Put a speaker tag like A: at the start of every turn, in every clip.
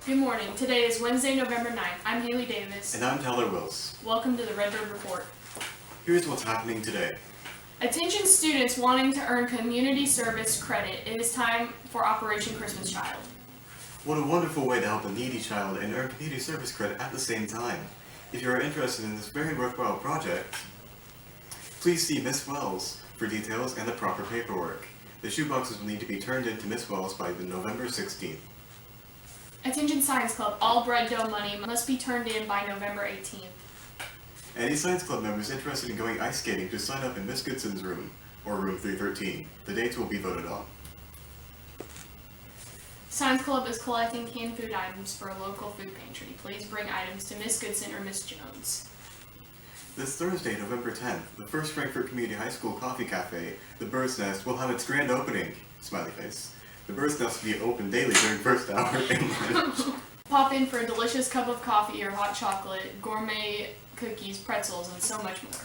A: Good morning. Today is Wednesday, November 9th. I'm Haley Davis.
B: And I'm Tyler Wills.
A: Welcome to the Redbird Report.
B: Here's what's happening today.
A: Attention students wanting to earn community service credit. It is time for Operation Christmas Child.
B: What a wonderful way to help a needy child and earn community service credit at the same time. If you are interested in this very worthwhile project, please see Miss Wells for details and the proper paperwork. The shoeboxes will need to be turned in to Miss Wells by November 16th.
A: Attention Science Club. All bread dough money must be turned in by November 18th.
B: Any Science Club members interested in going ice skating should sign up in Miss Goodson's room, or room 313. The dates will be voted on.
A: Science Club is collecting canned food items for a local food pantry. Please bring items to Miss Goodson or Miss Jones.
B: This Thursday, November 10th, the First Frankfort Community High School Coffee Cafe, the Bird's Nest, will have its grand opening. Smiley face. The Bird's Nest will be open daily during first hour and lunch.
A: Pop in for a delicious cup of coffee or hot chocolate, gourmet cookies, pretzels, and so much more.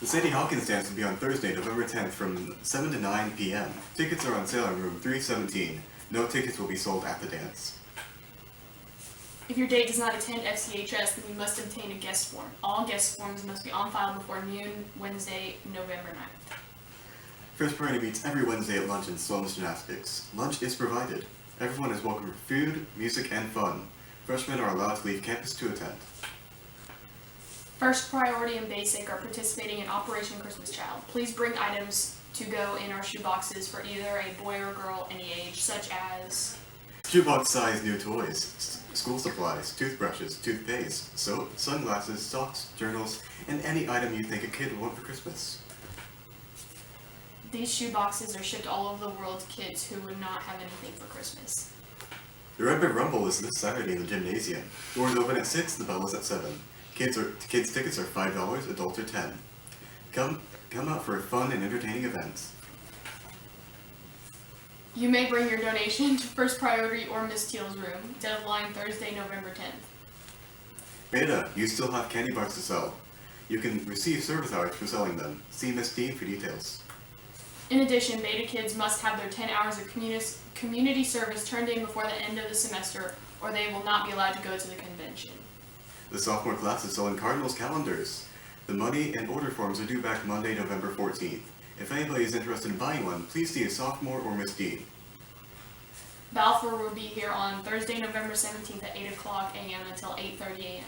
B: The Sadie Hawkins dance will be on Thursday, November 10th from 7 to 9 p.m. Tickets are on sale in room 317. No tickets will be sold at the dance.
A: If your date does not attend FCHS, then you must obtain a guest form. All guest forms must be on file before noon, Wednesday, November 9th.
B: First Priority meets every Wednesday at lunch in Sloan's Gymnastics. Lunch is provided. Everyone is welcome for food, music, and fun. Freshmen are allowed to leave campus to attend.
A: First Priority and Basic are participating in Operation Christmas Child. Please bring items to go in our shoeboxes for either a boy or girl any age, such as
B: Shoebox size new toys, school supplies, toothbrushes, toothpaste, soap, sunglasses, socks, journals, and any item you think a kid would want for Christmas.
A: These shoeboxes are shipped all over the world to kids who would not have anything for Christmas.
B: The Redbird Rumble is this Saturday in the gymnasium. Doors open at 6, the bell is at 7. Kids tickets are $5, adults are $10. Come out for a fun and entertaining event.
A: You may bring your donation to First Priority or Miss Teal's room. Deadline Thursday, November 10th.
B: Beta, you still have candy bars to sell. You can receive service hours for selling them. See Miss Dean for details.
A: In addition, Beta kids must have their 10 hours of community service turned in before the end of the semester, or they will not be allowed to go to the convention.
B: The sophomore class is selling Cardinals calendars. The money and order forms are due back Monday, November 14th. If anybody is interested in buying one, please see a sophomore or Miss Dean.
A: Balfour will be here on Thursday, November 17th at 8 o'clock a.m. until 8:30 a.m.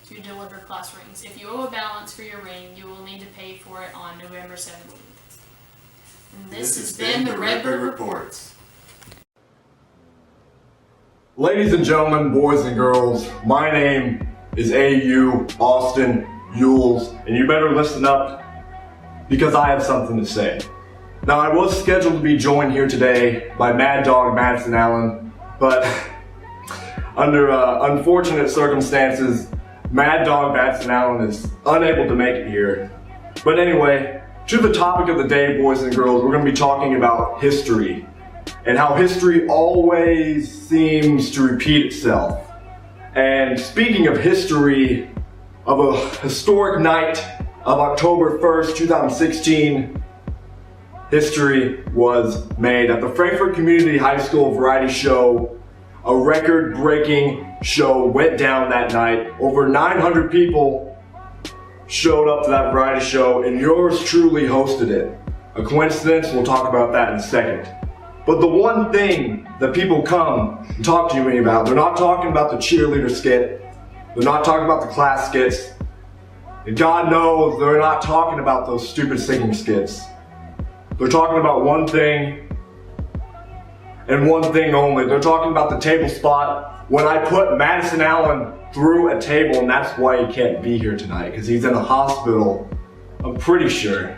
A: to deliver class rings. If you owe a balance for your ring, you will need to pay for it on November 17th. And this has been the Redbird Report.
C: Ladies and gentlemen, boys and girls, my name is A.U. Austin Yules, and you better listen up because I have something to say. Now, I was scheduled to be joined here today by Mad Dog Madison Allen, but under unfortunate circumstances, Mad Dog Madison Allen is unable to make it here. But anyway, to the topic of the day, boys and girls, we're going to be talking about history and how history always seems to repeat itself. And speaking of history, of a historic night of October 1st, 2016, history was made at the Frankfort Community High School variety show. A record-breaking show went down that night. Over 900 people showed up to that variety show, and yours truly hosted it. A coincidence? We'll talk about that in a second. But the one thing that people come and talk to me about, they're not talking about the cheerleader skit, they're not talking about the class skits, and God knows they're not talking about those stupid singing skits. They're talking about one thing, and one thing only. They're talking about the table spot when I put Madison Allen through a table, and that's why he can't be here tonight, because he's in a hospital, I'm pretty sure.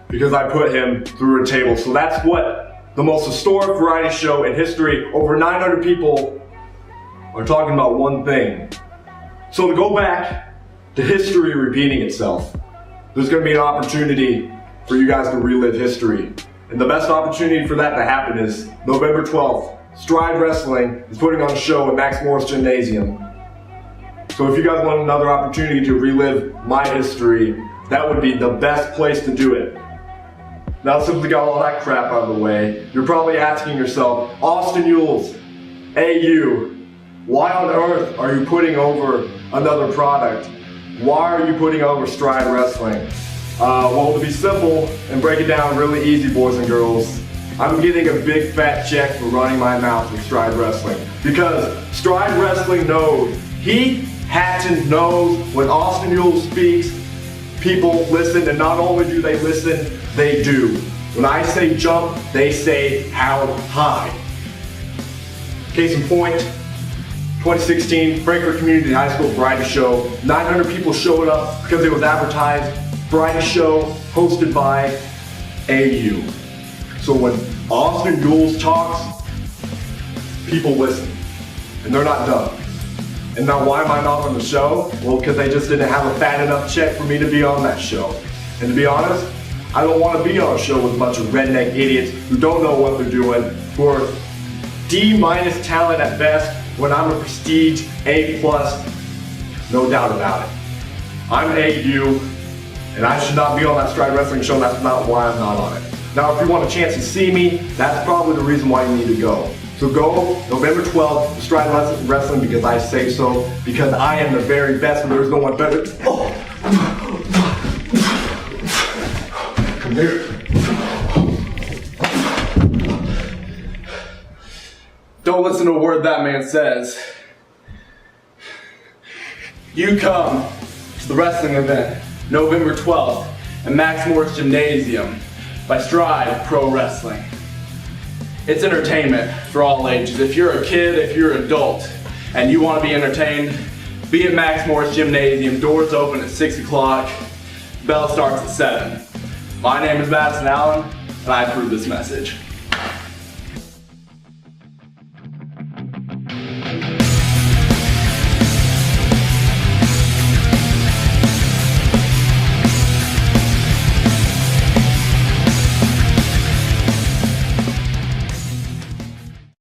C: Because I put him through a table. So that's what the most historic variety show in history. Over 900 people are talking about one thing. So to go back to history repeating itself, there's going to be an opportunity for you guys to relive history. And the best opportunity for that to happen is November 12th. Stride Wrestling is putting on a show at Max Morris Gymnasium. So if you guys want another opportunity to relive my history, that would be the best place to do it. Now since we got all that crap out of the way, you're probably asking yourself, Austin Yules, AU, why on earth are you putting over another product? Why are you putting over Stride Wrestling? Well, to be simple and break it down really easy, boys and girls, I'm getting a big fat check for running my mouth with Stride Wrestling. Because Stride Wrestling knows, he Hatton knows when Austin Yules speaks, people listen, and not only do they listen, they do. When I say jump, they say how high. Case in point, 2016 Frankfurt Community High School variety show. 900 people showed up because it was advertised. Variety show hosted by AU. So when Austin Yules talks, people listen. And they're not dumb. And now why am I not on the show? Well, because they just didn't have a fat enough check for me to be on that show. And to be honest, I don't want to be on a show with a bunch of redneck idiots who don't know what they're doing, who are D- talent at best, when I'm a prestige A+, no doubt about it. I'm AU, and I should not be on that Stride Wrestling show, and that's not why I'm not on it. Now, if you want a chance to see me, that's probably the reason why you need to go. So go November 12th to Stride Wrestling because I say so, because I am the very best and there's no one better. Oh. Come here.
D: Don't listen to a word that man says. You come to the wrestling event, November 12th, at Max Morris Gymnasium by Stride Pro Wrestling. It's entertainment for all ages. If you're a kid, if you're an adult, and you want to be entertained, be at Max Morris Gymnasium. Doors open at 6 o'clock. Bell starts at 7. My name is Madison Allen, and I approve this message.